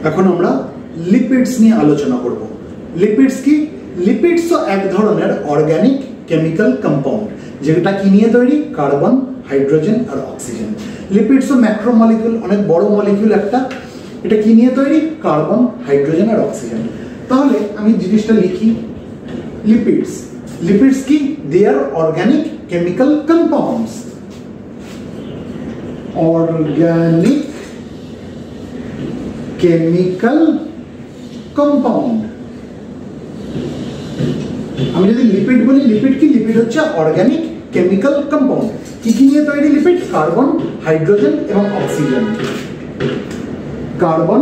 এখন আমরা লিপিডস নিয়ে আলোচনা করব। লিপিডস কি? লিপিডস এক ধরনের অর্গানিক কেমিক্যাল কম্পাউন্ড, যেটা কি নিয়ে তৈরি? কার্বন, হাইড্রোজেন আর অক্সিজেন। লিপিডস ম্যাক্রো মলিকিউল, অনেক বড় মলিকিউল একটা। এটা কি নিয়ে তৈরি? কার্বন, হাইড্রোজেন আর অক্সিজেন। তাহলে আমি জিনিসটা লিখি, লিপিডস। লিপিডস কি? They are organic chemical compounds. Organic chemical compound. আমি যদি লিপিড বলি, লিপিড কি? লিপিড হচ্ছে অর্গানিক কেমিক্যাল কম্পাউন্ড। কি কি নিয়ে তৈরি লিপিড? কার্বন, হাইড্রোজেন এবং অক্সিজেন। কার্বন,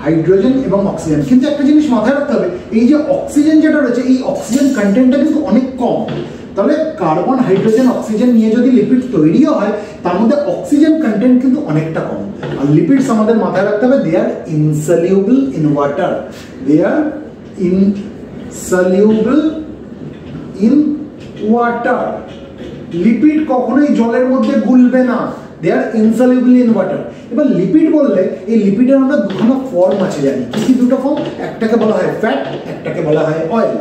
হাইড্রোজেন এবং অক্সিজেন। কিন্তু একটা জিনিস মাথায় রাখতে হবে, এই যে অক্সিজেন যেটা রয়েছে, এই অক্সিজেন কন্টেন্টটা কিন্তু অনেক কম। তাহলে কার্বন, হাইড্রোজেন, অক্সিজেন নিয়ে যদি লিপিড তৈরিও হয়, তার মধ্যে অক্সিজেন কন্টেন্ট কিন্তু অনেকটা কম। আর লিপিডস আমাদের মাথায় রাখতে হবে, they are insoluble in water. They are insoluble in water. Lipid কখনোই জলের মধ্যে গুলবে না। They are insoluble in water. এবার লিপিড বললে, এই লিপিডের আমরা দুখানা ফর্ম আছে জানি। কি দুটো ফর্ম? একটাকে বলা হয় ফ্যাট, একটাকে বলা হয় অয়েল।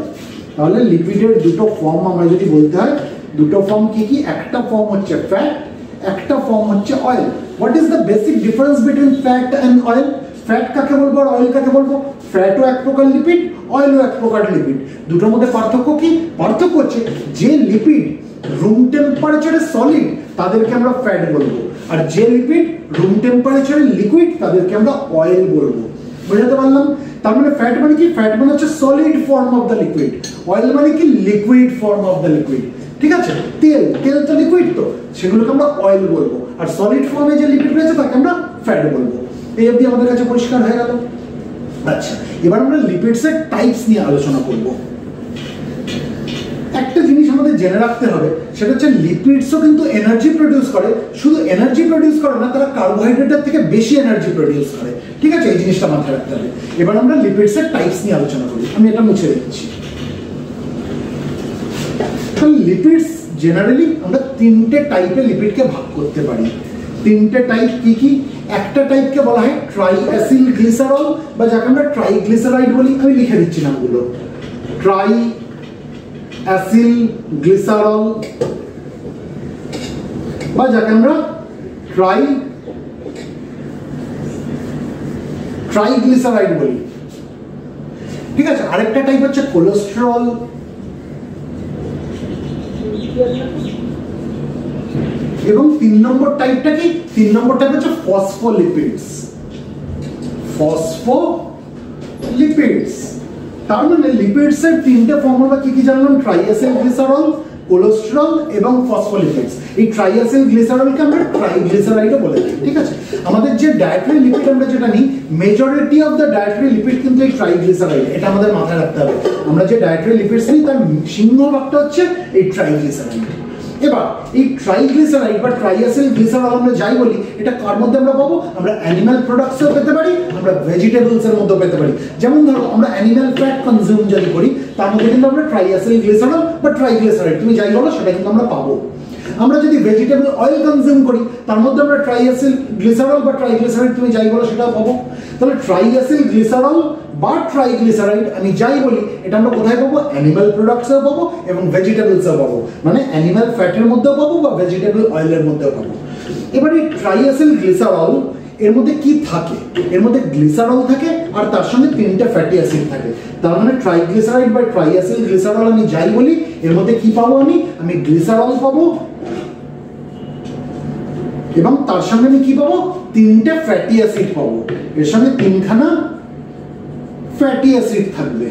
তাহলে লিপিডের দুটো ফর্ম আমরা যদি বলতে হয়, দুটো ফর্ম কি কি? একটা ফর্ম হচ্ছে ফ্যাট, একটা ফর্ম হচ্ছে oil. What is the basic difference between fat and oil? Fat কাকে বলবো আর অয়েল কাকে বলবো? ফ্যাটও এক প্রকার লিপিড, অয়েলও এক প্রকার লিপিড। দুটোর মধ্যে পার্থক্য কি? পার্থক্য হচ্ছে যে লিপিড রুম টেম্পারেচারে সলিড, তাদেরকে আমরা ফ্যাট বলবো, আর যে লিপিড রুম টেম্পারেচারে লিকুইড, তাদেরকে আমরা অয়েল বলবো। বুঝতে পারলাম? তার মানে ফ্যাট মানে কি? ফ্যাট মানে হচ্ছে solid foam of the liquid. Oil মানে কি? Liquid form of the liquid. ঠিক আছে? তেল, তেল তো লিকুইড, তো সেগুলোকে আমরা অয়েল বলবো। আর সলিড ফর্মে যে লিপিড রয়েছে তাকে আমরা ফ্যাট বলবো। এই অবধি আমাদের কাছে পরিষ্কার হয়ে গেল। আচ্ছা, এবার আমরা লিপিডসের টাইপস নিয়ে আলোচনা করব। একটা জিনিস আমাদের জেনে রাখতে হবে, সেটা হচ্ছে লিপিডসও কিন্তু এনার্জি প্রডিউস করে। শুধু এনার্জি প্রডিউস করে না, তারা কার্বোহাইড্রেটের থেকে বেশি এনার্জি প্রডিউস করে। ঠিক আছে? এই জিনিসটা মাথায় রাখতে হবে। এবার আমরা লিপিডসের টাইপস নিয়ে আলোচনা করি। আমি এটা মুছে দিচ্ছি। লিপিডস জেনারেলি আমরা তিনটে টাইপে লিপিডকে ভাগ করতে পারি। তিনটে টাইপ কি কি? একটা টাইপকে বলা হয় ট্রাইঅ্যাসিল গ্লিসারল, বা যাকে আমরা ট্রাইগ্লিসারাইড বলি। আমি লিখে দিচ্ছি নামগুলো। ট্রাইঅ্যাসিল গ্লিসারল, বা যাকে আমরা ট্রাইগ্লিসারাইড বলি। ঠিক আছে? আরেকটা টাইপ হচ্ছে কোলেস্টেরল, এবং 3 নম্বর টাইপটা কি? 3 নম্বর টাইপ হচ্ছে ফসফোলিপিডস। ফসফোলিপিডস। তার মানে লিপিডস এর তিনটে ফর্ম আমরা কি কি জানলাম? ট্রাইঅ্যাসিল গ্লিসারল, কোলেস্টেরল এবং ফসফোলিপিডস। এই ট্রাইঅ্যাসিল গ্লিসারলকে আমরা ট্রাইগ্লিসারাইডও বলে থাকি। ঠিক আছে? আমাদের যে ডায়েটারি লিপিড আমরা যেটা নিই, majority of the dietary lipid কিন্তু এই ট্রাইগ্লিসারাইড। এটা আমাদের মাথায় রাখতে হবে। আমরা যে ডায়েটারি লিপিডস নিই, তার সিংহভাগটা হচ্ছে এই ট্রাইগ্লিসারাইড। এবার এই ট্রাইগ্লিসারাইড বা ট্রাইঅ্যাসিল গ্লিসারল আমরা যাই বলি, এটা কার মধ্যে আমরা পাবো? আমরা অ্যানিমাল প্রোডাক্টসও পেতে পারি, আমরা ভেজিটেবলস এর মধ্যেও পেতে পারি। যেমন ধরো, আমরা অ্যানিমাল ফ্যাট কনজিউম যদি করি, তার মধ্যে কিন্তু আমরা ট্রাইঅ্যাসিল গ্লিসারল বা ট্রাইগ্লিসারাইড, তুমি যাই বলো, সেটা কিন্তু আমরা পাবো। আমরা যদি ভেজিটেবল অয়েল কনজিউম করি, তার মধ্যে আমরা ট্রাইঅ্যাসিল গ্লিসারল বা ট্রাইগ্লিসারাইড, তুমি যাই বলো, সেটাও পাবো। তাহলে ট্রাইঅ্যাসিল গ্লিসারল বা ট্রাইগ্লিসারাইড আমি যাই বলি, এটা আমরা কোথায় পাবো? অ্যানিমাল প্রোডাক্টসেও পাবো এবং ভেজিটেবলসেও পাবো। মানে অ্যানিমাল ফ্যাটের মধ্যেও পাবো বা ভেজিটেবল অয়েলের মধ্যেও পাবো। এবার এই ট্রাইঅ্যাসিল গ্লিসারল এর মধ্যে কি থাকে? এর মধ্যে গ্লিসারল থাকে, আর তার সঙ্গে 3টে ফ্যাটি অ্যাসিড থাকে। তার মানে ট্রাইগ্লিসারাইড বা ট্রাইঅ্যাসিল গ্লিসারল আমি যাই বলি, এর মধ্যে কি পাবো? আমি গ্লিসারল পাবো, এবং তার সঙ্গে আমি কি পাবো? 3টে ফ্যাটি অ্যাসিড পাবো। এর সঙ্গে 3খানা ফ্যাটি অ্যাসিড থাকবে।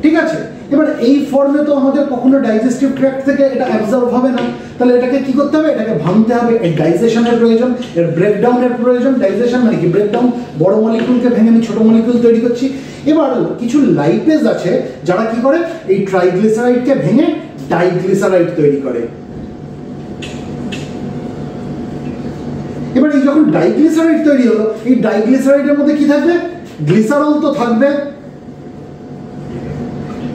ঠিক আছে? এবার এই ফর্মে তো আমাদের কখনো ডাইজেস্টিভ ট্র্যাক্ট থেকে এটা অ্যাবজর্ব হবে না। তাহলে এটাকে কি করতে হবে? এটাকে ভাঙতে হবে। এর ডাইজেশনের প্রয়োজন, এর ব্রেকডাউনের প্রয়োজন। ডাইজেশন মানে কি? ব্রেকডাউন। বড় মলিকিউলকে ভেঙে আমি ছোট মলিকিউল তৈরি করছি। এবার কিছু লাইপেজ আছে যারা কি করে? এই ট্রাইগ্লিসারাইডকে ভেঙে ডাইগ্লিসারাইড তৈরি করে। এবার এই যখন ডাইগ্লিসারাইড তৈরি হলো, এই ডাইগ্লিসারাইডের মধ্যে কি থাকবে? গ্লিসারল তো থাকবে,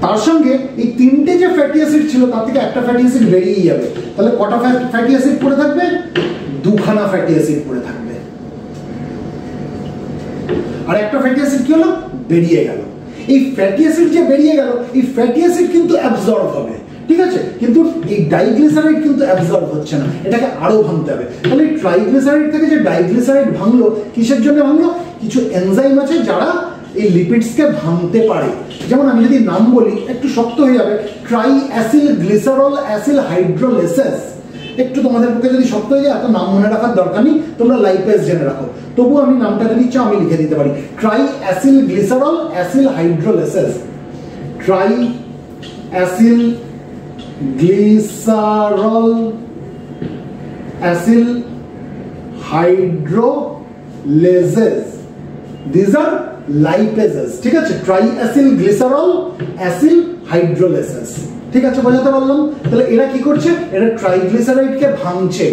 তার সঙ্গে এই 3টে যে ফ্যাটি অ্যাসিড ছিল, তার থেকে একটা ফ্যাটি অ্যাসিড বেরিয়ে যাবে। তাহলে কটা ফ্যাটি অ্যাসিড পড়ে থাকবে? 2খানা ফ্যাটি অ্যাসিড পড়ে থাকবে। আর একটা ফ্যাটি অ্যাসিড কি হলো, বেরিয়ে গেল। এই ফ্যাটি অ্যাসিড যে বেরিয়ে গেল, এই ফ্যাটি অ্যাসিড কিন্তু অ্যাবজর্ব হবে, ঠিক আছে, কিন্তু এই ডাইগ্লিসারাইড কিন্তু অ্যাবজর্ব হচ্ছে না, এটাকে আরো ভাঙতে হবে। তাহলে ট্রাইগ্লিসারাইড থেকে যে ডাইগ্লিসারাইড ভাঙলো, কিসের জন্য ভাঙলো? কিছু এনজাইম আছে যারা এই লিপিডসকে ভাঙতে পারে। যেমন আমি যদি নাম বলি একটু শক্ত হয়ে যাবে, ট্রাই অ্যাসিল গ্লিসারল অ্যাসিল হাইড্রোলেসেস। একটু তোমাদের পক্ষে যদি শক্ত হয়ে যায়, এত নাম মনে রাখার দরকার নেই, তোমরা লাইপেজ জেনে রাখো। তবু আমি নামটা যদি চাও আমি লিখে দিতে পারি, triacylglycerol acyl hydrolases. Triacylglycerol acyl hydrolases, this are lipases, ঠিক আছে, ট্রাই অ্যাসিল গ্লিসারল অ্যাসিল হাইড্রোলেসেস, ঠিক আছে, বোঝাতে পারলাম। তাহলে এরা কি করছে, এরা ট্রাইগ্লিসারাইডকে ভাঙছে,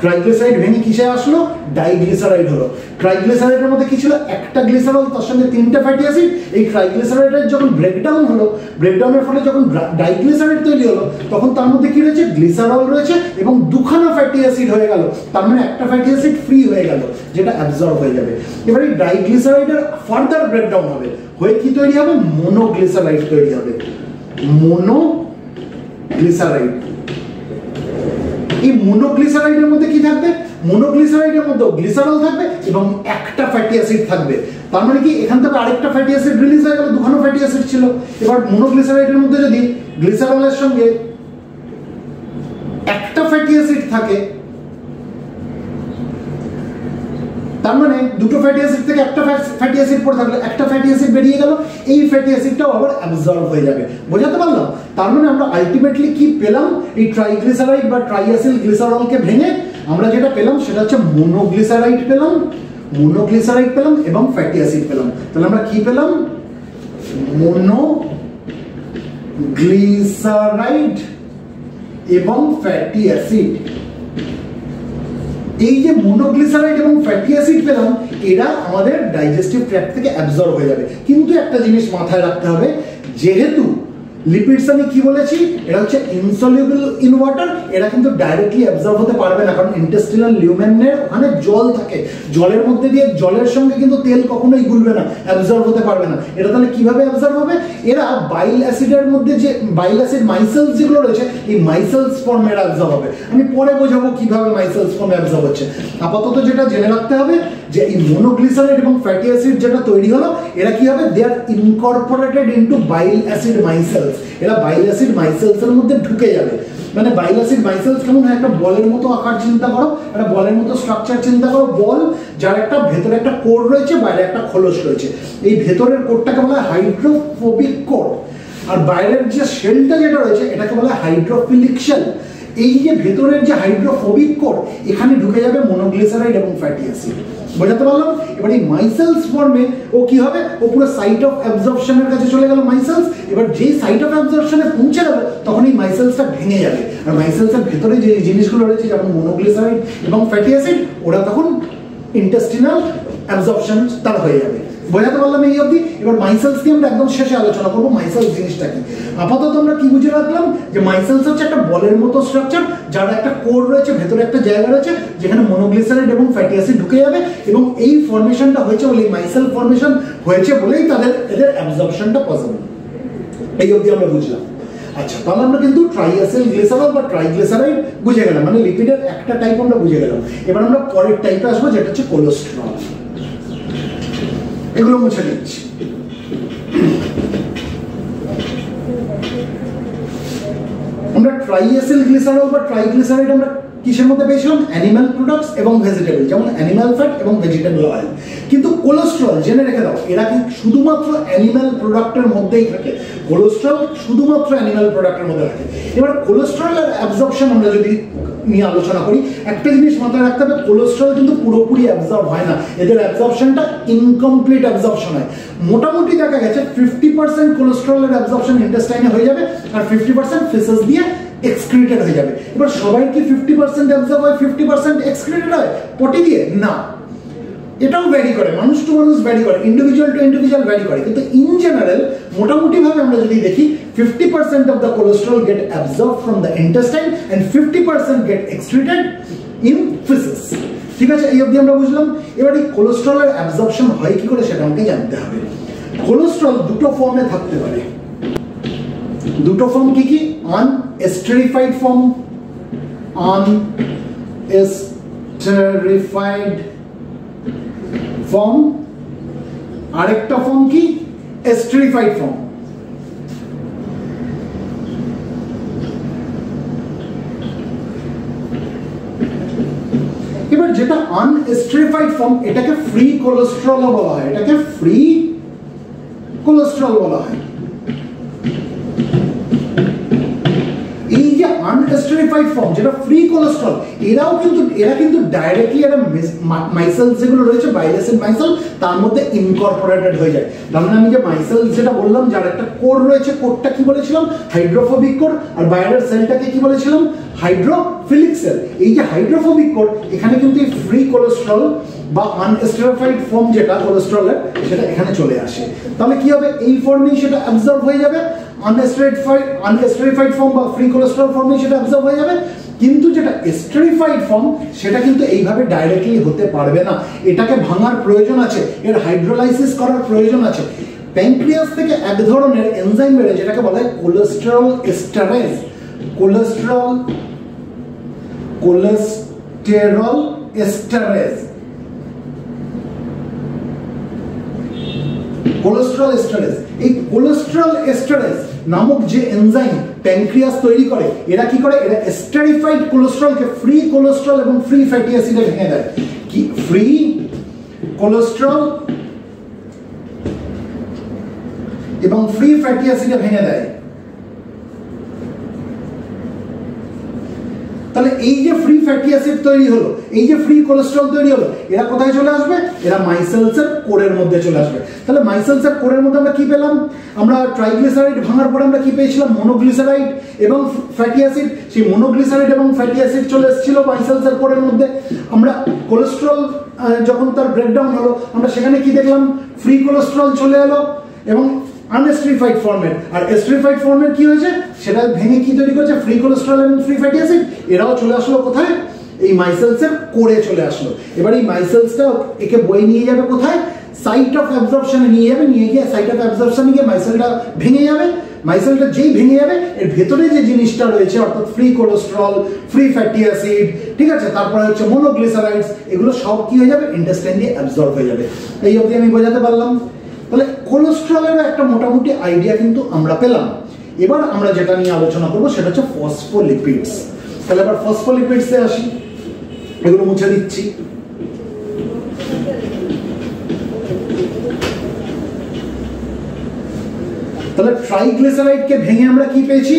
ট্রাইগ্লিসারাইড ভেঙে কিসে আসলো, ডাইগ্লিসারাইড হলো। ট্রাইগ্লিসারাইডের মধ্যে কি ছিল, একটা গ্লিসারল, তার সঙ্গে 3টে ফ্যাটি অ্যাসিড। এই ট্রাইগ্লিসারাইডের যখন ব্রেকডাউন হলো, ব্রেকডাউনের ফলে যখন ডাইগ্লিসারাইড তৈরি হলো, তখন তার মধ্যে কি রয়েছে, গ্লিসারল রয়েছে এবং দুখানা ফ্যাটি অ্যাসিড হয়ে গেল। তার মানে একটা ফ্যাটি অ্যাসিড ফ্রি হয়ে গেল, যেটা অ্যাবজর্ব হয়ে যাবে। এবার এই ডাইগ্লিসারাইডের ফার্দার ব্রেকডাউন হবে, হয়ে কি তৈরি হবে, মোনোগ্লিসারাইড তৈরি হবে, মোনোগ্লিসারাইড। এই মোনোগ্লিসারাইডের মধ্যে কি থাকবে, মোনোগ্লিসারাইডের মধ্যে গ্লিসারল থাকবে এবং একটা ফ্যাটি অ্যাসিড থাকবে। তার মানে কি, এখান থেকে আরেকটা ফ্যাটি অ্যাসিড রিলিজ হয়ে গেল, দুখানা ফ্যাটি অ্যাসিড ছিল। এবার মোনোগ্লিসারাইডের মধ্যে যদি গ্লিসারলের সঙ্গে একটা ফ্যাটি অ্যাসিড থাকে, তার মানে দুটো ফ্যাটি অ্যাসিড থেকে একটা ফ্যাটি অ্যাসিড পড়ে থাকলে একটা ফ্যাটি অ্যাসিড বেরিয়ে গেল, এই ফ্যাটি অ্যাসিডটাও আবার অ্যাবজর্ব হয়ে যাবে। বোঝাতে পারলাম? তার মানে আমরা আলটিমেটলি কি পেলাম, এই ট্রাইগ্লিসারাইড বা ট্রাইঅ্যাসিল গ্লিসারলকে ভেঙে আমরা যেটা পেলাম সেটা হচ্ছে মোনোগ্লিসারাইড পেলাম এবং ফ্যাটি অ্যাসিড পেলাম। তাহলে আমরা কি পেলাম, মোনোগ্লিসারাইড এবং ফ্যাটি অ্যাসিড। এই যে মোনোগ্লিসারাইড এবং ফ্যাটি অ্যাসিড পেলাম, এরা আমাদের ডাইজেস্টিভ ট্র্যাক্ট থেকে অ্যাবজর্ব হয়ে যাবে। কিন্তু একটা জিনিস মাথায় রাখতে হবে, যেহেতু লিপিডস আমি কি বলেছি, এরা হচ্ছে ইনসলিউবল ইন ওয়াটার, এরা কিন্তু ডাইরেক্টলি অ্যাবজর্ব হতে পারবে না, কারণ ইন্টেস্টিনাল লিউমেনের ওখানে জল থাকে, জলের মধ্যে দিয়ে জলের সঙ্গে কিন্তু তেল কখনোই গুলবে না, অ্যাবজর্ব হতে পারবে না। এটা তাহলে কিভাবে অ্যাবজর্ব হবে, এরা বাইল অ্যাসিডের মধ্যে যে বাইল অ্যাসিড মাইসেলস যেগুলো রয়েছে, এই মাইসেলস ফর্মে অ্যাবজর্ব হবে। আমি পরে বোঝাবো কিভাবে মাইসেলস ফর্মে অ্যাবজর্ব হচ্ছে। আপাতত যেটা জেনে রাখতে হবে যে এই মোনোগ্লিসারাইড এবং ফ্যাটি অ্যাসিড যেটা তৈরি হলো, এরা কি হবে, they R Incorporated into bile acid মাইসেলস। এরা বাইল অ্যাসিড মাইসেলস এর মধ্যে ঢুকে যাবে। মানে বাইল অ্যাসিড মাইসেলস কেমন হয়, একটা বলের মতো আকার চিন্তা করো, একটা বলের মতো স্ট্রাকচার চিন্তা করো, বল যার একটা ভেতরে একটা কোর রয়েছে, বাইরে একটা খোলস রয়েছে। এই ভেতরের কোরটাকে বলা হয় হাইড্রোফোবিক কোর, আর বাইরের যে শেলটা যেটা রয়েছে এটাকে বলা হয় হাইড্রোফিলিক শেল। এই যে ভেতরের যে হাইড্রোফোবিক কোর, এখানে ঢুকে যাবে মোনোগ্লিসারাইড এবং ফ্যাটি অ্যাসিড। বোঝাতে পারলাম? এবার এই মাইসেলস ফর্মে ও কি হবে, ও পুরো সাইট অফ অ্যাবজর্পশনের কাছে চলে গেল মাইসেলস। এবার যেই সাইট অফ অ্যাবজর্পশনে পৌঁছে গেল, তখন এই মাইসেলসটা ভেঙে যাবে, আর মাইসেলসের ভেতরে যে জিনিসগুলো রয়েছে যেমন মোনোগ্লিসারাইড এবং ফ্যাটি অ্যাসিড, ওরা তখন ইন্টেস্টিনাল অ্যাবজর্পশন তার হয়ে যাবে। বোঝাতে পারলাম এই অবধি? এবার মাইসেলস কি আমরা একদম শেষে আলোচনা করবো, মাইসেলস জিনিসটা কি। আপাতত আমরা কি বুঝে রাখলাম, যে মাইসেলস হচ্ছে একটা বলের মতো স্ট্রাকচার, যার একটা কোর রয়েছে, ভেতরে একটা জায়গা রয়েছে যেখানে মোনোগ্লিসারাইড এবং ফ্যাটি অ্যাসিড ঢুকে যাবে, এবং এই ফর্মেশনটা হয়েছে বলে, মাইসেল ফর্মেশন হয়েছে বলেই এদের অ্যাবজর্পশনটা পসিবল। এই অবধি আমরা বুঝলাম। আচ্ছা, তাহলে আমরা কিন্তু ট্রাইঅ্যাসিল গ্লিসারল বা ট্রাইগ্লিসারাইড বুঝে গেলাম, মানে লিপিডের একটা টাইপ আমরা বুঝে গেলাম। এবার আমরা পরের টাইপে আসবো, যেটা হচ্ছে কোলেস্টেরল। এগুলো মুছে দিচ্ছি। আমরা ট্রাইঅ্যাসিল গ্লিসারল বা ট্রাইগ্লিসারাইড আমরা কিসের মধ্যে পেয়েছিলাম, অ্যানিম্যাল প্রোডাক্টস এবং ভেজিটেবল, যেমন অ্যানিম্যাল ফ্যাট এবং ভেজিটেবল অয়েল। কিন্তু কোলেস্টেরল জেনে রেখে দাও, এরা কিন্তু শুধুমাত্র অ্যানিম্যাল প্রোডাক্টের মধ্যেই থাকে। কোলেস্টেরল শুধুমাত্র অ্যানিম্যাল প্রোডাক্টের মধ্যে থাকে। এবার কোলেস্টেরলের অ্যাবজর্পশন আমরা যদি নিয়ে আলোচনা করি, একটা জিনিস মাথায় রাখতে হবে, কোলেস্টেরল কিন্তু পুরোপুরি অ্যাবজর্ব হয় না, এদের অ্যাবজর্পশনটা ইনকমপ্লিট অ্যাবজর্পশন হয়। মোটামুটি দেখা গেছে 50% কোলেস্টেরলের অ্যাবজর্পশন ইন্টেস্টাইনে হয়ে যাবে, আর 50% ফেসেস দিয়ে এক্সক্রিটেড হয়ে যাবে। এবার সবাই কি 50% অ্যাবজর্ব হয়, 50% এক্সক্রিটেড হয় পটি দিয়ে? না, এটাও ভ্যারি করে, মানুষ টু মানুষ ভ্যারি করে, ইন্ডিভিজুয়াল টু ইন্ডিভিজুয়াল ভ্যারি করে। কিন্তু ইন জেনারেল মোটামুটি ভাবে আমরা যদি দেখি, 50% of the cholesterol get absorbed from the intestine and 50% get excreted in feces. ঠিক আছে, এই অবধি আমরা বুঝলাম। এবার এই কোলেস্টেরলের অ্যাবজর্পশন হয় কি করে সেটা আমাকে জানতে হবে। কোলেস্টেরল দুটো ফর্মে থাকতে পারে, দুটো ফর্ম কি কি? আনএস্টেরিফাইড ফর্ম, আনএস্টেরিফাইড ফর্ম, আরেকটা ফর্ম কি? এস্টেরিফাইড ফর্ম। এবার যেটা আনএস্টেরিফাইড ফর্ম এটাকে ফ্রি কোলেস্টেরল বলা হয়, এটাকে ফ্রি কোলেস্টেরল বলা হয়। এই যে আনএস্টেরিফাইড ফর্ম যেটা ফ্রি কোলেস্টেরল, এরা কিন্তু ডাইরেক্টলি একটা মাইসেল যেগুলো রয়েছে বাইল অ্যাসিড মাইসেল তার মধ্যে ইনকর্পোরেটেড হয়ে যায়। তার মানে আমি যে মাইসেল যেটা বললাম যার একটা কোর রয়েছে, কোরটা কি বলেছিলাম? Hydrophobic core. আর বাইরের সেলটাকে কি বলেছিলাম? Hydrophilic cell. এই যে হাইড্রোফোবিক কোর এখানে কিন্তু এই ফ্রি কোলেস্টেরল বা আনএস্টেরিফাইড ফর্ম যেটা কোলেস্টেরলের সেটা এখানে চলে আসে। তাহলে কি হবে? এই ফর্মেই সেটা অ্যাবজর্ব হয়ে যাবে, আনএস্টেরিফাইড ফর্ম বা ফ্রি কোলেস্টেরল ফর্মে সেটা অ্যাবজর্ব হয়ে যাবে। কিন্তু যেটা এস্টেরিফাইড ফর্ম সেটা কিন্তু এইভাবে ডাইরেক্টলি হতে পারবে না, এটাকে ভাঙার প্রয়োজন আছে, এর হাইড্রোলাইসিস করার প্রয়োজন আছে। প্যানক্রিয়াস থেকে এক ধরনের এনজাইম বের হয় যেটাকে বলা হয় cholesterol esterase. Cholesterol esterase, cholesterol esterase. এই কোলেস্টেরল এস্টারেজ নামক যে এনজাইম প্যানক্রিয়াস তৈরি করে, এরা কি করে? এরা এস্টেরিফাইড কোলেস্টেরলকে ফ্রি কোলেস্টেরল এবং ফ্রি ফ্যাটি অ্যাসিডে ভেঙে দেয়। কি? ফ্রি কোলেস্টেরল এবং ফ্রি ফ্যাটি অ্যাসিডে ভেঙে দেয়। তাহলে এই যে ফ্রি ফ্যাটি অ্যাসিড তৈরি হলো, এই যে ফ্রি কোলেস্টেরল তৈরি হলো, এরা কোথায় চলে আসবে? এরা মাইসেলসের কোরের মধ্যে চলে আসবে। তাহলে মাইসেলসের কোরের মধ্যে আমরা কি পেলাম? আমরা ট্রাইগ্লিসারাইড ভাঙার পরে আমরা কি পেয়েছিলাম? মনোগ্লিসারাইড এবং ফ্যাটি অ্যাসিড। সেই মনোগ্লিসারাইড এবং ফ্যাটি অ্যাসিড চলে এসেছিল মাইসেলসের কোরের মধ্যে। আমরা কোলেস্টেরল যখন তার ব্রেকডাউন হলো আমরা সেখানে কি দেখলাম? ফ্রি কোলেস্টেরল চলে এলো এবং আনএস্টেরিফাইড ফর্মের। আর এস্টেরিফাইড ফর্মের কি হয়েছে? সেটা ভেঙে কি তৈরি করেছে? ফ্রি কোলেস্টেরল এবং ফ্রি ফ্যাটি অ্যাসিড। এরাও চলে আসলো কোথায়? এই মাইসেলসের কোরে চলে আসলো। এবার এই মাইসেলসটা একে বয়ে নিয়ে যাবে কোথায়? সাইট অফ অ্যাবজর্পশনে নিয়ে যাবে। নিয়ে গিয়ে সাইট অফ অ্যাবজর্পশনে গিয়ে মাইসেলটা ভেঙে যাবে। মাইসেলটা যেই ভেঙে যাবে এর ভেতরে যে জিনিসটা রয়েছে অর্থাৎ free cholesterol, free fatty acid, ঠিক আছে, তারপরে হচ্ছে মনোগ্লিসারাইডস, এগুলো সব কি হয়ে যাবে? ইন্টেস্টাইন দিয়ে অ্যাবজর্ব হয়ে যাবে। এই অবধি আমি বোঝাতে পারলাম। তাহলে কোলেস্টেরলের একটা মোটামুটি আইডিয়া কিন্তু আমরা পেলাম। এবার আমরা যেটা নিয়ে আলোচনা করবো সেটা হচ্ছে ফসফোলিপিডস। তাহলে এবার ফসফোলিপিডসে আসি, এগুলো মুছে দিচ্ছি। তাহলে ট্রাইগ্লিসারাইডকে ভেঙে আমরা কি পেয়েছি?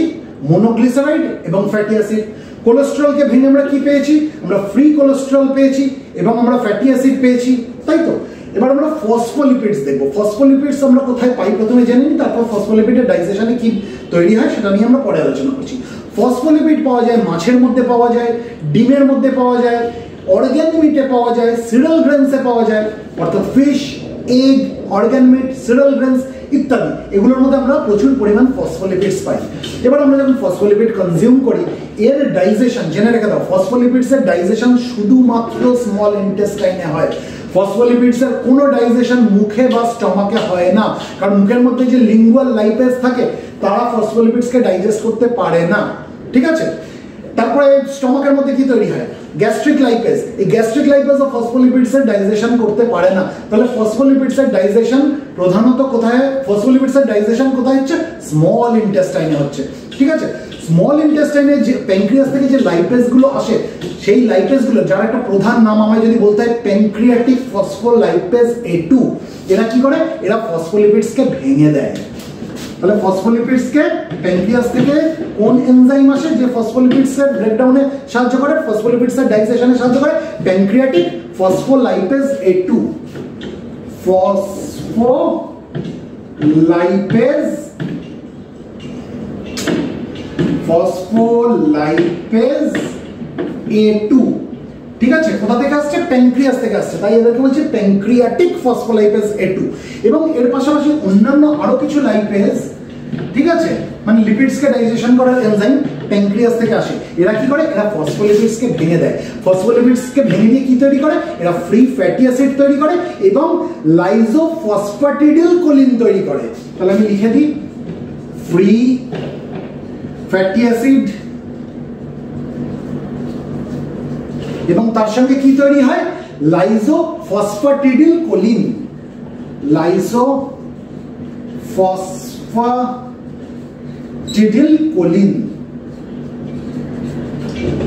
মনোগ্লিসারাইড এবং ফ্যাটি অ্যাসিড। কোলেস্টেরলকে ভেঙে আমরা কি পেয়েছি? আমরা ফ্রি কোলেস্টেরল পেয়েছি এবং আমরা ফ্যাটি অ্যাসিড পেয়েছি, তাই তো? এবার আমরা ফসফোলিপিডস দেখবো। ফসফোলিপিডস আমরা কোথায় পাই প্রথমে জেনে নিই, তারপর ফসফোলিপিডের ডাইজেশনে কি তৈরি হয় সেটা নিয়ে আমরা পরে আলোচনা করছি। ফসফোলিপিড পাওয়া যায় মাছের মধ্যে, পাওয়া যায় ডিমের মধ্যে, পাওয়া যায় অর্গান মিটে, পাওয়া যায় সিরিয়াল গ্রেনসে পাওয়া যায়, অর্থাৎ fish, egg, organ meat, cereal grains ইত্যাদি। এগুলোর মধ্যে আমরা প্রচুর পরিমাণ ফসফোলিপিডস পাই। এবার আমরা যখন ফসফোলিপিড কনজিউম করি এর ডাইজেশন জেনে রেখে দাও, ফসফোলিপিডসের ডাইজেশন শুধুমাত্র স্মল ইন্টেস্টাইনে হয়। ফসফোলিপিডসের কোনো ডাইজেশন মুখে বা স্টমাকে হয় না, কারণ মুখের মধ্যে যে লিঙ্গুয়াল লাইপেজ থাকে তারা ফসফোলিপিডসকে ডাইজেস্ট করতে পারে না, ঠিক আছে। তারপরে স্টমাকের মধ্যে কি তৈরি হয়? Gastric lipase. এই গ্যাস্ট্রিক লাইপেজ ও ফসফোলিপিডসের ডাইজেশন করতে পারে না। তাহলে ফসফোলিপিডসের ডাইজেশন প্রধানত কোথায়? ফসফোলিপিডসের ডাইজেশন কোথায় হচ্ছে? স্মল ইন্টেস্টাইনে হচ্ছে, ঠিক আছে। স্মল ইন্টেস্টাইনে যে প্যানক্রিয়াস থেকে যে লাইপেজগুলো আসে সেই লাইপেজগুলো যার একটা প্রধান নাম আমায় যদি বলতে হয় প্যানক্রিয়াটিক ফসফোলাইপেজ A2, এরা কি করে? এরা ফসফোলিপিডসকে ভেঙে দেয়। তাহলে ফসফোলিপিডসকে প্যানক্রিয়াস থেকে কোন এনজাইম আসে যে ফসফোলিপিডসের ব্রেকডাউনে সাহায্য করে, ফসফোলিপিডসের ডাইজেশনে সাহায্য করে? Pancreatic phospholipase A2। Phospholipase A2, ঠিক আছে। কোথা থেকে আসছে? প্যানক্রিয়াস থেকে আসছে, তাই এদেরকে বলছে প্যানক্রিয়াটিক ফসফোলাইপেজ A2। এবং এর পাশাপাশি অন্যান্য আরো কিছু লাইপেজ, ঠিক আছে, মানে লিপিডসকে ডাইজেশন করার এনজাইম, প্যানক্রিয়াস থেকে আসে। এরা কি করে, এরা ফসফোলিপিডসকে ভেঙে দেয়, ফসফোলিপিডসকে ভেঙে দিয়ে কি তৈরি করে, এরা ফ্রি ফ্যাটি অ্যাসিড তৈরি করে এবং লাইজোফসফ্যাটিডিল কোলিন তৈরি করে। তাহলে আমি লিখে দিই ফ্রি ফ্যাটি অ্যাসিড এবং তার সঙ্গে কি তৈরি হয়, লাইজোফসফ্যাটিডিল কোলিন, লাইজোফসফ্যাটিডিল কোলিন।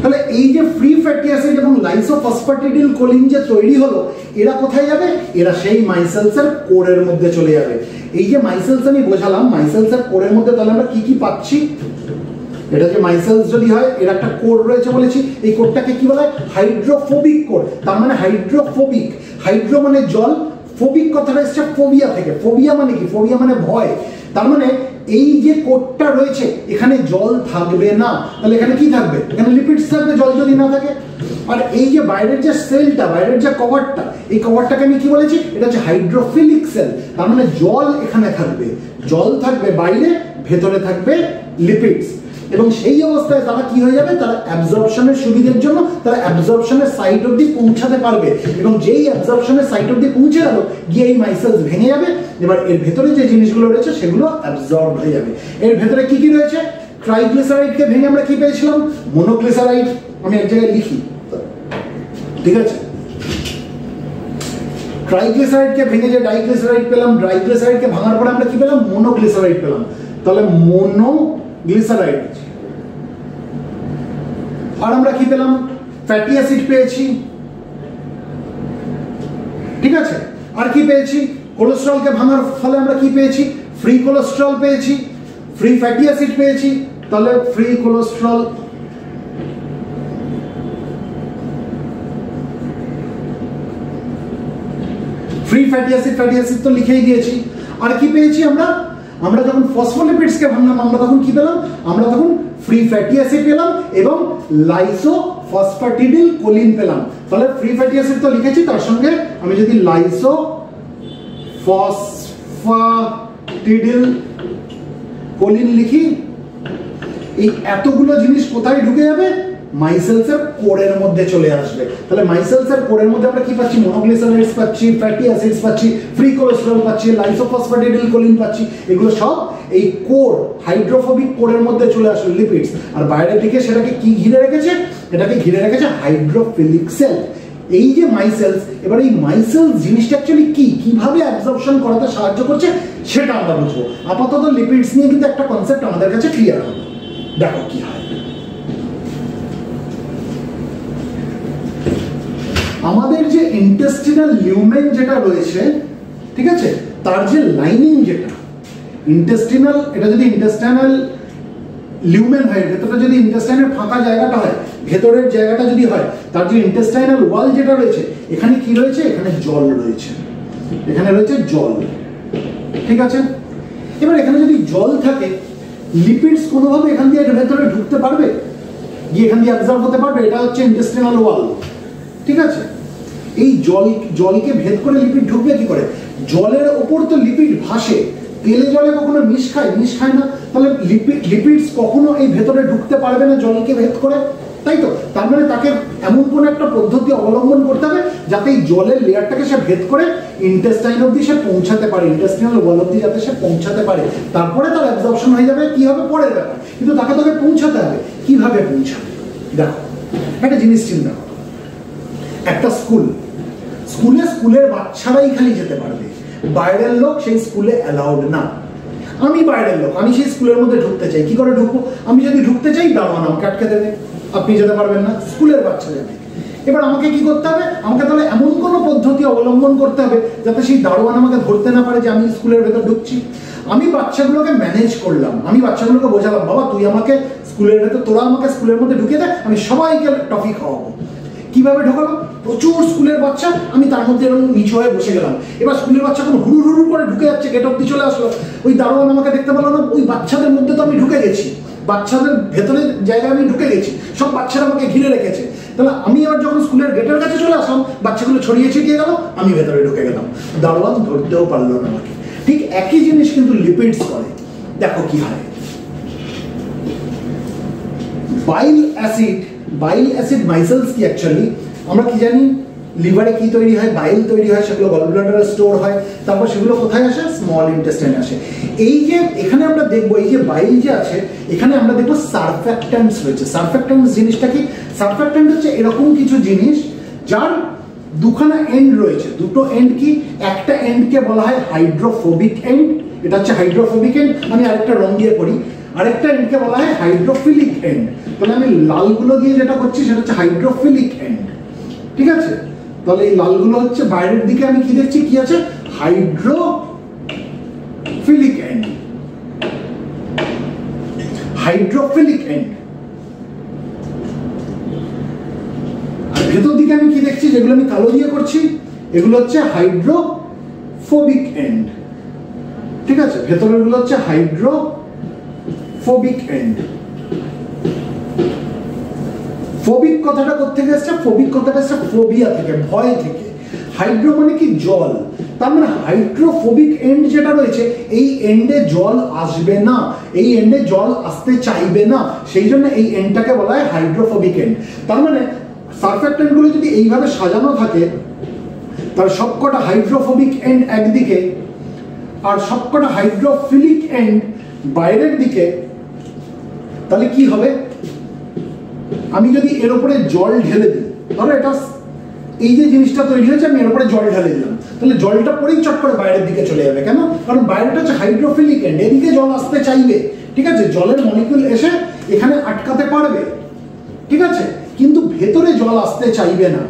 তাহলে এই যে ফ্রি ফ্যাটি অ্যাসিড এবং লাইজোফসফ্যাটিডিল কোলিন যে তৈরি হলো, এরা কোথায় যাবে, এরা সেই মাইসেলসের কোরের মধ্যে চলে যাবে। এই যে মাইসেলস আমি বোঝালাম, মাইসেলসের কোরের মধ্যে তাহলে আমরা কি কি পাচ্ছি, এটা যে মাইসেলস যদি হয় এর একটা কোর রয়েছে বলেছি, এই কোরটাকে কি বলা হয়, হাইড্রোফোবিক কোর। তার মানে হাইড্রোফোবিক, হাইড্রো মানে জল, ফোবিক কথাটা এসছে ফোবিয়া থেকে। ফোবিয়া মানে কি, ফোবিয়া মানে ভয়। তার মানে এই যে কোরটা রয়েছে এখানে জল থাকবে না, তাহলে এখানে কি থাকবে, এখানে লিপিডস থাকবে জল যদি না থাকে। আর এই যে বাইরের যে সেলটা, বাইরের যে কভারটা, এই কভারটাকে আমি কি বলেছি, এটা হচ্ছে হাইড্রোফিলিক সেল। তার মানে জল এখানে থাকবে, জল থাকবে বাইরে, ভেতরে থাকবে লিপিডস। এবং সেই অবস্থায় তারা কি হয়ে যাবে, তারা অ্যাবজর্পশনের সুবিধার জন্য তারা অ্যাবজর্পশনের সাইট অবধি পৌঁছাতে পারবে এবং যেই অ্যাবজর্পশনের সাইট অবধি পৌঁছে গেল গিয়ে এই মাইসেলস ভেঙে যাবে। এবার এর ভেতরে যে জিনিসগুলো রয়েছে সেগুলো অ্যাবজর্ব হয়ে যাবে। এর ভেতরে কি কি রয়েছে, ট্রাইগ্লিসারাইডকে ভেঙে আমরা কি পেয়েছিলাম, মনোগ্লিসারাইড। আমি এক জায়গায় লিখি, ঠিক আছে, ট্রাইগ্লিসারাইডকে ভেঙে যে ডাইগ্লিসারাইড পেলাম, ডাইগ্লিসারাইডকে ভাঙার পরে আমরা কি পেলাম, মনোগ্লিসারাইড পেলাম। তাহলে মোনোগ্লিসারাইড। আর আমরা কি পেলাম, ফ্যাটি অ্যাসিড পেয়েছি, ঠিক আছে। আর কি পেয়েছি, কোলেস্টেরলকে ভাঙার ফলে আমরা কি পেয়েছি, ফ্রি কোলেস্টেরল পেয়েছি, ফ্রি ফ্যাটি অ্যাসিড পেয়েছি। তাহলে free cholesterol, free fatty acid তো লিখেই দিয়েছি। আর কি পেয়েছি আমরা, আমরা যখন ফসফোলিপিডসকে ভাঙলাম আমরা তখন কি পেলাম, আমরা তখন ফ্রি ফ্যাটি অ্যাসিড পেলাম এবং লাইজোফসফ্যাটিডিল কোলিন পেলাম। তাহলে ফ্রি ফ্যাটি অ্যাসিড তো লিখেছি, তার সঙ্গে আমি যদি লাইজোফসফ্যাটিডিল কোলিন লিখি, এই এতগুলো জিনিস কোথায় ঢুকে যাবে, মাইসেলসের কোরের মধ্যে চলে আসবে। তাহলে মাইসেলসের কোরের মধ্যে আমরা কি পাচ্ছি, মনোগ্লিসারাইডস পাচ্ছি, ফ্যাটি অ্যাসিডস পাচ্ছি, ফ্রি কোলেস্টেরল পাচ্ছি, লাইজোফসফ্যাটিডিল কোলিন পাচ্ছি। এগুলো সব এই কোর, হাইড্রোফোবিক কোরের মধ্যে চলে আসবে লিপিডস। আর বাইরের দিকে সেটাকে কি ঘিরে রেখেছে, এটাকে ঘিরে রেখেছে হাইড্রোফিলিক সেল। এই যে মাইসেলস, এবার এই মাইসেলস জিনিসটা অ্যাকচুয়ালি কি, কিভাবে অ্যাবজর্পশন করাতে সাহায্য করছে সেটা আমরা বুঝবো। আপাতত লিপিডস নিয়ে কিন্তু একটা কনসেপ্ট আমাদের কাছে ক্লিয়ার হলো। দেখো কি হয়, আমাদের যে ইন্টেস্টিনাল লিউমেন যেটা রয়েছে, ঠিক আছে, তার যে লাইনিং যেটা ইন্টেস্টিনাল, এটা যদি ইন্টেস্টাইনাল লিউমেন হয়, ভেতরে যদি ইন্টেস্টাইনের ফাঁকা জায়গাটা হয়, ভেতরের জায়গাটা যদি হয়, তার যে ইন্টেস্টাইনাল ওয়াল যেটা রয়েছে, এখানে কি রয়েছে, এখানে জল রয়েছে, এখানে রয়েছে জল, ঠিক আছে। এবার এখানে যদি জল থাকে, লিপিডস কোনোভাবে এখান দিয়ে ভেতরে ঢুকতে পারবে, গিয়ে এখান দিয়ে অ্যাবজর্ব হতে পারবে, এটা হচ্ছে ইন্টেস্টিনাল ওয়াল, ঠিক আছে। এই জলকে ভেদ করে লিপিড ঢুকবে কি করে, জলের ওপর তো লিপিড ভাসে, তেলে জলে কখনো মিশ খায় না, তাহলে লিপিডস কখনো এই ভেতরে ঢুকতে পারবে না জলকে ভেদ করে, তাই তো। তার মানে তাকে এমন কোন একটা পদ্ধতি অবলম্বন করতে হবে যাতে এই জলের লেয়ারটাকে সে ভেদ করে ইন্টেস্টাইন অবধি সে পৌঁছাতে পারে, ইন্টেস্টিনাল ওয়াল অবধি যাতে সে পৌঁছাতে পারে, তারপরে তার অ্যাবজর্পশন হয়ে যাবে, কি হবে পরের ব্যাপার। কিন্তু তাকে তোকে পৌঁছাতে হবে, কিভাবে পৌঁছাবে, দেখো একটা জিনিস চিন্তা করো, একটা স্কুলের বাচ্চারাই খালি যেতে পারবে, বাইরের লোক সেই স্কুলে অ্যালাউড না। আমি বাইরের লোক, আমি সেই স্কুলের মধ্যে ঢুকতে চাই, কি করে ঢুকবো, আমি যদি ঢুকতে চাই দারোয়ান আমাকে আটকে দেবে, আপনি যেতে পারবেন না, স্কুলের বাচ্চা যাবে। এবার আমাকে কি করতে হবে, আমাকে তাহলে এমন কোনো পদ্ধতি অবলম্বন করতে হবে যাতে সেই দারোয়ান আমাকে ধরতে না পারে যে আমি স্কুলের ভেতর ঢুকছি। আমি বাচ্চাগুলোকে ম্যানেজ করলাম, আমি বাচ্চাগুলোকে বোঝালাম, বাবা তুই আমাকে স্কুলের ভেতর, তোরা আমাকে স্কুলের মধ্যে ঢুকে দে, আমি সবাইকে টফি খাওয়াবো। কিভাবে ঢোকালাম, প্রচুর স্কুলের বাচ্চা, আমি তার মধ্যে এরকম নিচু হয়ে বসে গেলাম। এবার স্কুলের বাচ্চা কোনো হুড়ু হুড়ু করে ঢুকে যাচ্ছে, গেট অব্দি চলে আসলো, ওই দারোয়ান আমাকে দেখতে পেলো না, ওই বাচ্চাদের মধ্যে তো আমি ঢুকে গেছি, বাচ্চাদের ভেতরের জায়গায় আমি ঢুকে গেছি, সব বাচ্চারা আমাকে ঘিরে রেখেছে। তাহলে আমি এবার যখন স্কুলের গেটের কাছে চলে আসলাম, বাচ্চাগুলো ছড়িয়ে ছিটিয়ে গেল, আমি ভেতরে ঢুকে গেলাম, দারোয়ান ধরতেও পারলো না আমাকে। ঠিক একই জিনিস কিন্তু লিপিডস করে। দেখো কি হয়, বাইল অ্যাসিড মাইসেলস কি অ্যাকচুয়ালি আমরা কি জানি, লিভারে কি তৈরি হয়, বাইল তৈরি হয়, সেগুলো গল ব্লাডারে স্টোর হয়, তারপর সেগুলো কোথায় আসে, স্মল ইন্টেস্টাইনে আসে। এই যে এখানে আমরা দেখবো এই যে বাইল যে আছে এখানে আমরা দেখবো সারফ্যাক্ট্যান্টস রয়েছে। সারফ্যাক্ট্যান্টস জিনিসটা কি, সারফ্যাক্ট্যান্ট হচ্ছে এরকম কিছু জিনিস যার দুখানা এন্ড রয়েছে, দুটো এন্ড কি, একটা এন্ডকে বলা হয় হাইড্রোফোবিক এন্ড, এটা হচ্ছে হাইড্রোফোবিক এন্ড, আমি আরেকটা রং দিয়ে করি, আরেকটা এন্ডকে বলা হয় হাইড্রোফিলিক এন্ড। তাহলে আমি লালগুলো দিয়ে যেটা করছি সেটা হচ্ছে হাইড্রোফিলিক এন্ড, ঠিক আছে। তাহলে এই লালগুলো হচ্ছে বাইরের দিকে আমি কি দেখছি, কি আছে, হাইড্রোফিলিক এন্ড, হাইড্রোফিলিক এন্ড। আর ভেতর দিকে আমি কি দেখছি, যেগুলো আমি কালো দিয়ে করছি এগুলো হচ্ছে হাইড্রোফোবিক এন্ড, ঠিক আছে। ভেতরের গুলো হচ্ছে হাইড্রোফোবিক এন্ড। ফোবিক কথাটা কোথা থেকে এসছে, ফোবিক কথাটা এসছে ফোবিয়া থেকে, ভয় থেকে। হাইড্রো মানে কি, জল, তার মানে হাইড্রোফোবিক এন্ড যেটা রয়েছে এই এন্ডে জল আসবে না, এই এন্ডে জল আসতে চাইবে না, সেই জন্য এই এন্ডটাকে বলা হয় হাইড্রোফোবিক এন্ড। তার মানে সারফ্যাক্ট্যান্ট গুলো যদি এইভাবে সাজানো থাকে তার সবকটা হাইড্রোফোবিক এন্ড একদিকে আর সবকটা হাইড্রোফিলিক এন্ড বাইরের দিকে, তাহলে কি হবে, আমি যদি এর উপরে জল ঢেলে দিই, ধরো এটা এই যে জিনিসটা তৈরি হয়েছে আমি এর উপরে জল ঢেলে দিলাম, তাহলে জলটা পরেই চট করে বাইরের দিকে চলে যাবে। কেন, কারণ বাইরেটা হচ্ছে হাইড্রোফিলিক এন্ড, এদিকে জল আসতে চাইবে, ঠিক আছে, জলের মলিকিউল এসে এখানে আটকাতে পারবে, ঠিক আছে, কিন্তু ভেতরে জল আসতে চাইবে না,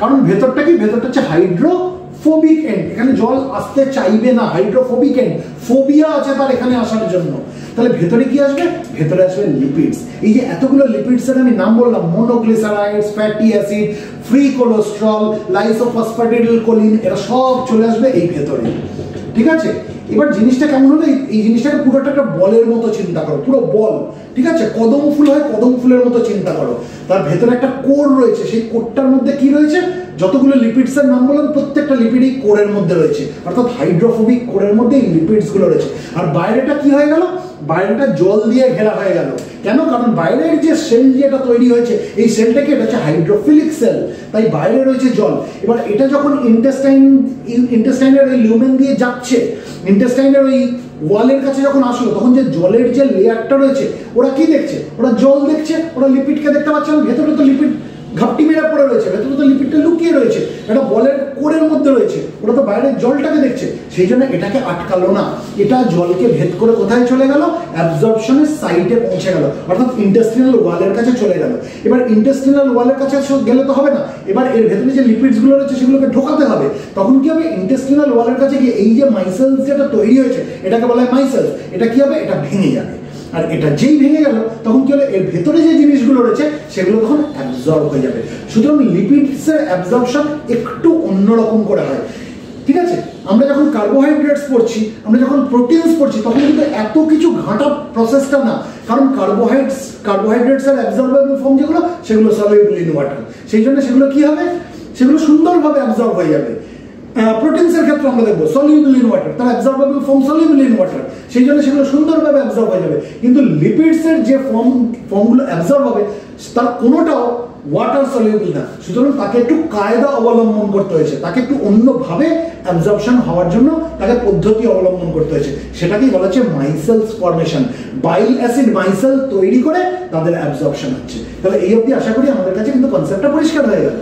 কারণ ভেতরটা কি, ভেতরটা হচ্ছে হাইড্রোফোবিক এন্ড, এখানে জল আসতে চাইবে না, হাইড্রোফোবিক এন্ড, ফোবিয়া আছে তার এখানে আসার জন্য। তাহলে ভেতরে কি আসবে, ভেতরে আসবে লিপিডস। এই যে এতগুলো লিপিডসের আমি নাম বললাম, মোনোগ্লিসারাইডস, ফ্যাটি অ্যাসিড, ফ্রি কোলেস্টেরল, লাইসোফসফেটিডিলকোলিন, এরা সব চলে আসবে এই ভেতরে, ঠিক আছে। এবার জিনিসটা কেমন হলো, এই জিনিসটাকে পুরোটা একটা বলের মতো চিন্তা করো, পুরো বল, ঠিক আছে, কদম ফুল হয় কদম ফুলের মতো চিন্তা করো, তার ভেতরে একটা কোর রয়েছে, সেই কোরটার মধ্যে কি রয়েছে, যতগুলো লিপিডসের নাম বললাম প্রত্যেকটা লিপিড এই কোরের মধ্যে রয়েছে, অর্থাৎ হাইড্রোফোবিক কোরের মধ্যে এই লিপিডস গুলো রয়েছে। আর বাইরেটা কি হয়ে গেল, বাইরেটা জল দিয়ে ঘেরা হয়ে গেল। কেন, কারণ বাইরের যে সেল যেটা তৈরি হয়েছে এই সেলটা কি, এটা হচ্ছে হাইড্রোফিলিক সেল, তাই বাইরে রয়েছে জল। এবার এটা যখন ইন্টেস্টাইনের ওই লিউমেন দিয়ে যাচ্ছে, ইন্টেস্টাইনের ওই ওয়ালের কাছে যখন আসলো, তখন যে জলের যে লেয়ারটা রয়েছে ওরা কি দেখছে, ওরা জল দেখছে, ওরা লিপিডকে দেখতে পাচ্ছে না, ভেতরে তো লিপিড ঘাপটি মেরা পড়ে রয়েছে, ভেতরে তো লিপিডটা লুকিয়ে রয়েছে, এটা বলের কোরের মধ্যে রয়েছে, ওরা তো বাইরের জলটাকে দেখছে, সেই জন্য এটাকে আটকালো না, এটা জলকে ভেদ করে কোথায় চলে গেল, অ্যাবজর্পশনের সাইটে পৌঁছে গেল, অর্থাৎ ইন্টেস্টিনাল ওয়ালের কাছে চলে গেল। এবার ইন্টেস্টিনাল ওয়ালের কাছে গেলে তো হবে না, এবার এর ভেতরে যে লিপিডস গুলো রয়েছে সেগুলোকে ঢোকাতে হবে। তখন কি হবে, ইন্টেস্টিনাল ওয়ালের কাছে গিয়ে এই যে মাইসেলস যেটা তৈরি হয়েছে এটাকে বলা হয় মাইসেলস, এটা কি হবে, এটা ভেঙে যাবে। আর এটা যেই ভেঙে গেল তখন কি হলো, এর ভেতরে যে জিনিসগুলো রয়েছে সেগুলো তখন অ্যাবজর্ব হয়ে যাবে। সুতরাং লিপিডসের অ্যাবজর্পশন একটু অন্যরকম করে হয়, ঠিক আছে। আমরা যখন কার্বোহাইড্রেটস পড়ছি, আমরা যখন প্রোটিনস পড়ছি, তখন কিন্তু এত কিছু ঘাঁটা প্রসেসটা না, কারণ কার্বোহাইড্রেটসের অ্যাবজর্বেবল ফর্ম যেগুলো সেগুলো সলিউবল ইন ওয়াটার, সেই জন্য সেগুলো কি হবে, সেগুলো সুন্দরভাবে অ্যাবজর্ব হয়ে যাবে। প্রোটিনসের ক্ষেত্রে আমরা দেখবো সলিউবল ইন ওয়াটার, তার absorbable form soluble in water, সেই জন্য সেগুলো সুন্দরভাবে অ্যাবজর্ব হয়ে যাবে। কিন্তু লিপিডসের যে ফর্মগুলো অ্যাবজর্ব হবে তার কোনোটাও ওয়াটার সলিউবল না, সুতরাং তাকে একটু কায়দা অবলম্বন করতে হয়েছে, তাকে একটু অন্যভাবে অ্যাবজর্পশন হওয়ার জন্য তাকে পদ্ধতি অবলম্বন করতে হয়েছে, সেটাকেই বলা হচ্ছে মাইসেলস ফর্মেশন। বাইল অ্যাসিড মাইসেল তৈরি করে তাদের অ্যাবজর্পশন হচ্ছে। তাহলে এই অবধি আশা করি আমাদের কাছে কিন্তু কনসেপ্টটা পরিষ্কার হয়ে গেল।